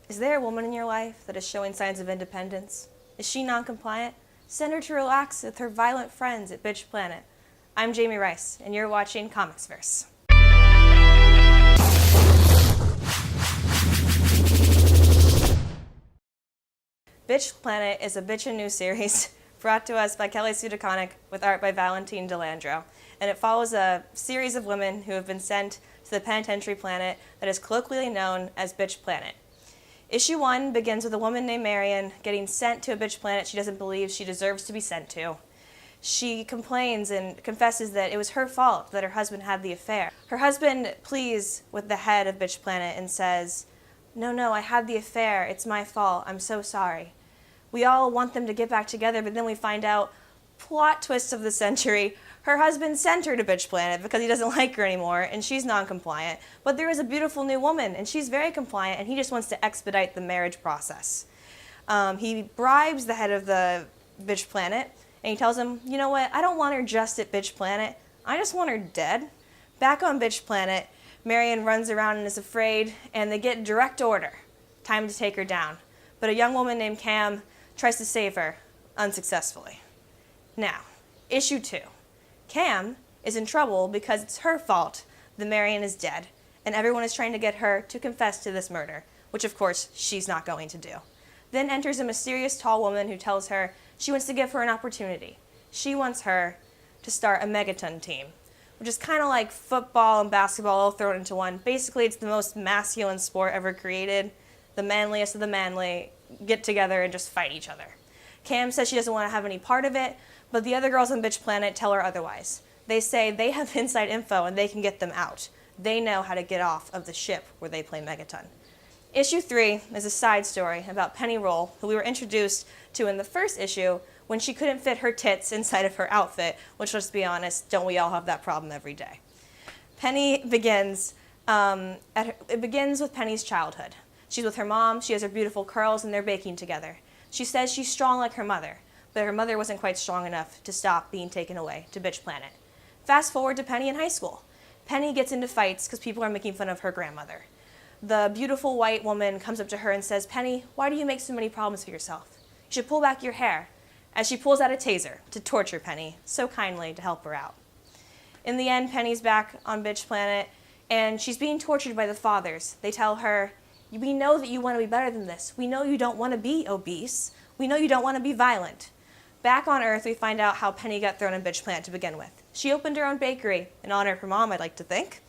Is there a woman in your life that is showing signs of independence? Is she non-compliant? Send her to relax with her violent friends at Bitch Planet. I'm Jamie Rice, and you're watching ComicsVerse. Bitch Planet is a bitchin' new series brought to us by Kelly Sue DeConnick with art by Valentine DeLandro. And it follows a series of women who have been sent to the penitentiary planet that is colloquially known as Bitch Planet. Issue 1 begins with a woman named Marion getting sent to a bitch planet she doesn't believe she deserves to be sent to. She complains and confesses that it was her fault that her husband had the affair. Her husband pleads with the head of Bitch Planet and says, No, I had the affair. It's my fault. I'm so sorry. We all want them to get back together, but then we find out, plot twist of the century, her husband sent her to Bitch Planet because he doesn't like her anymore, and she's non-compliant. But there is a beautiful new woman, and she's very compliant, and he just wants to expedite the marriage process. He bribes the head of the Bitch Planet, and he tells him, you know what, I don't want her just at Bitch Planet, I just want her dead. Back on Bitch Planet, Marion runs around and is afraid, and they get direct order. Time to take her down. But a young woman named Cam tries to save her, unsuccessfully. Now, issue 2. Cam is in trouble because it's her fault that Marion is dead, and everyone is trying to get her to confess to this murder, which of course she's not going to do. Then enters a mysterious tall woman who tells her she wants to give her an opportunity. She wants her to start a megaton team, which is kind of like football and basketball all thrown into one. Basically, it's the most masculine sport ever created. The manliest of the manly get together and just fight each other. Cam says she doesn't want to have any part of it, but the other girls on Bitch Planet tell her otherwise. They say they have inside info and they can get them out. They know how to get off of the ship where they play Megaton. Issue 3 is a side story about Penny Roll, who we were introduced to in the first issue when she couldn't fit her tits inside of her outfit, which, let's be honest, don't we all have that problem every day? Penny begins, it begins with Penny's childhood. She's with her mom, she has her beautiful curls, and they're baking together. She says she's strong like her mother, but her mother wasn't quite strong enough to stop being taken away to Bitch Planet. Fast forward to Penny in high school. Penny gets into fights because people are making fun of her grandmother. The beautiful white woman comes up to her and says, Penny, why do you make so many problems for yourself? You should pull back your hair, as she pulls out a taser to torture Penny, so kindly to help her out. In the end, Penny's back on Bitch Planet, and she's being tortured by the fathers. They tell her, we know that you want to be better than this. We know you don't want to be obese. We know you don't want to be violent. Back on Earth, we find out how Penny got thrown in Bitch Planet to begin with. She opened her own bakery, in honor of her mom, I'd like to think.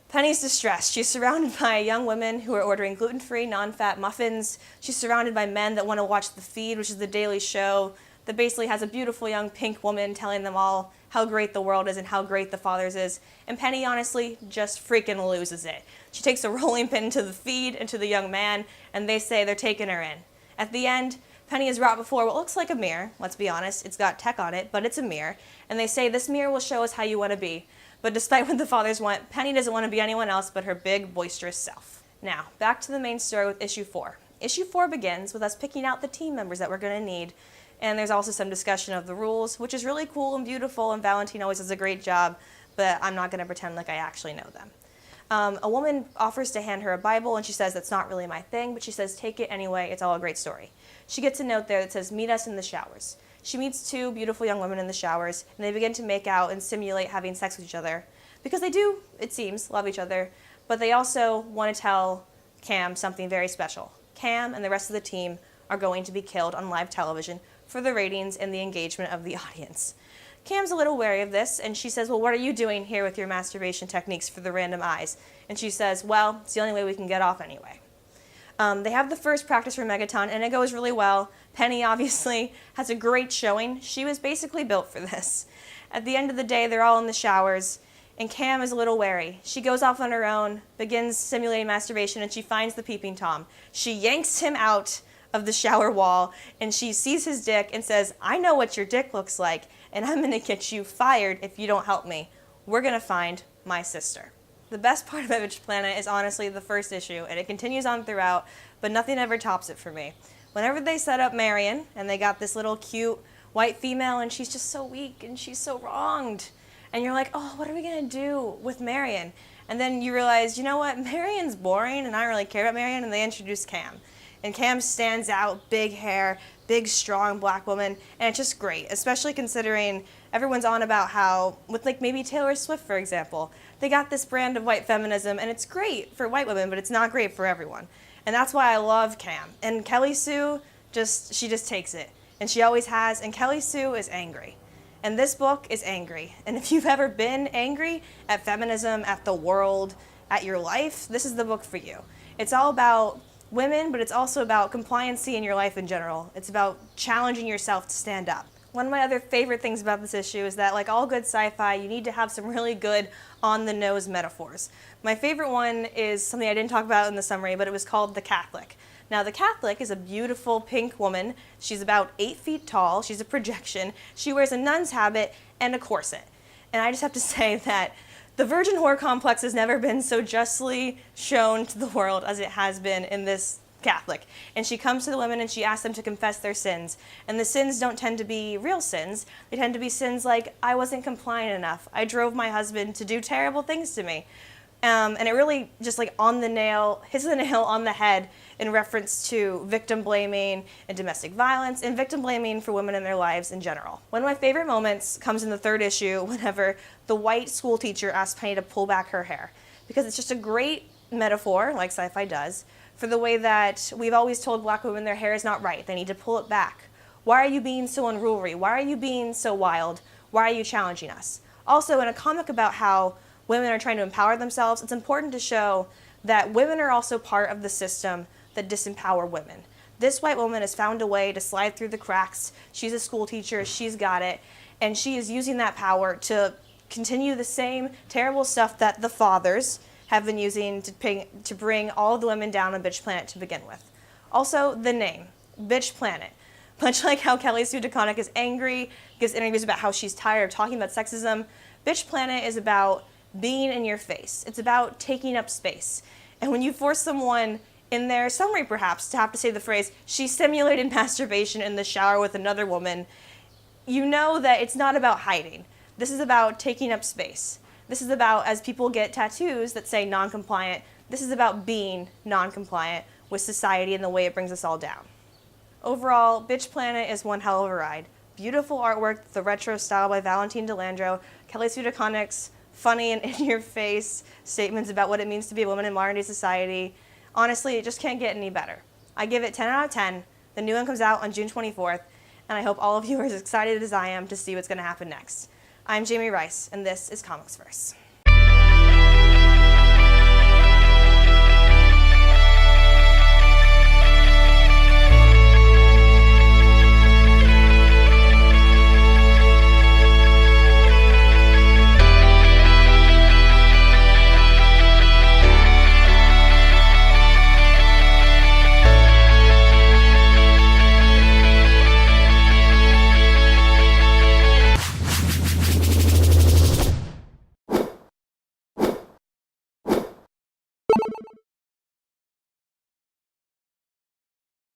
Penny's distressed. She's surrounded by young women who are ordering gluten-free, non-fat muffins. She's surrounded by men that want to watch The Feed, which is the daily show that basically has a beautiful young pink woman telling them all how great the world is and how great the fathers is. And Penny, honestly, just freaking loses it. She takes a rolling pin to The Feed and to the young man, and they say they're taking her in. At the end, Penny is brought before what looks like a mirror. Let's be honest, it's got tech on it, but it's a mirror. And they say, this mirror will show us how you want to be. But despite what the fathers want, Penny doesn't want to be anyone else but her big, boisterous self. Now, back to the main story with issue 4. Issue 4 begins with us picking out the team members that we're going to need. And there's also some discussion of the rules, which is really cool and beautiful, and Valentine always does a great job, but I'm not going to pretend like I actually know them. A woman offers to hand her a Bible, and she says that's not really my thing, but she says take it anyway, it's all a great story. She gets a note there that says, meet us in the showers. She meets 2 beautiful young women in the showers, and they begin to make out and simulate having sex with each other. Because they do, it seems, love each other, but they also want to tell Cam something very special. Cam and the rest of the team are going to be killed on live television for the ratings and the engagement of the audience. Cam's a little wary of this, and she says, well, what are you doing here with your masturbation techniques for the random eyes? And she says, well, it's the only way we can get off anyway. They have the first practice for Megaton, and it goes really well. Penny obviously has a great showing. She was basically built for this. At the end of the day, they're all in the showers, and Cam is a little wary. She goes off on her own, begins simulating masturbation, and she finds the peeping Tom. She yanks him out of the shower wall, and she sees his dick and says, I know what your dick looks like, and I'm going to get you fired if you don't help me. We're going to find my sister. The best part of Bitch Planet is honestly the first issue, and it continues on throughout, but nothing ever tops it for me. Whenever they set up Marion, and they got this little cute white female, and she's just so weak, and she's so wronged, and you're like, oh, what are we going to do with Marion? And then you realize, you know what, Marian's boring and I don't really care about Marian, and they introduce Cam. And Cam stands out, big hair, big, strong black woman, and it's just great, especially considering everyone's on about how, with like maybe Taylor Swift, for example, they got this brand of white feminism, and it's great for white women, but it's not great for everyone. And that's why I love Cam. And Kelly Sue, she just takes it. And she always has, and Kelly Sue is angry. And this book is angry. And if you've ever been angry at feminism, at the world, at your life, this is the book for you. It's all about women, but it's also about compliancy in your life in general. It's about challenging yourself to stand up. One of my other favorite things about this issue is that, like all good sci-fi, you need to have some really good on-the-nose metaphors. My favorite one is something I didn't talk about in the summary, but it was called The Catholic. Now, the Catholic is a beautiful pink woman. She's about 8 feet tall. She's a projection. She wears a nun's habit and a corset. And I just have to say that the virgin whore complex has never been so justly shown to the world as it has been in this Catholic. And she comes to the women and she asks them to confess their sins. And the sins don't tend to be real sins. They tend to be sins like, I wasn't compliant enough. I drove my husband to do terrible things to me. And it really just like hits the nail on the head in reference to victim blaming and domestic violence and victim blaming for women in their lives in general. One of my favorite moments comes in the 3rd issue whenever the white school teacher asks Penny to pull back her hair, because it's just a great metaphor, like sci-fi does, for the way that we've always told black women their hair is not right. They need to pull it back. Why are you being so unruly? Why are you being so wild? Why are you challenging us? Also, in a comic about how women are trying to empower themselves, it's important to show that women are also part of the system that disempower women. This white woman has found a way to slide through the cracks. She's a school teacher, she's got it, and she is using that power to continue the same terrible stuff that the fathers have been using to bring all the women down on Bitch Planet to begin with. Also, the name, Bitch Planet. Much like how Kelly Sue DeConnick is angry, gives interviews about how she's tired of talking about sexism, Bitch Planet is about being in your face. It's about taking up space. And when you force someone in their summary, perhaps, to have to say the phrase, she simulated masturbation in the shower with another woman, you know that it's not about hiding. This is about taking up space. This is about, as people get tattoos that say non-compliant, this is about being non-compliant with society and the way it brings us all down. Overall, Bitch Planet is one hell of a ride. Beautiful artwork, the retro style by Valentine DeLandro, Kelly Sue DeConnick's funny and in-your-face statements about what it means to be a woman in modern-day society. Honestly, it just can't get any better. I give it 10 out of 10. The new one comes out on June 24th, and I hope all of you are as excited as I am to see what's going to happen next. I'm Jamie Rice, and this is ComicsVerse.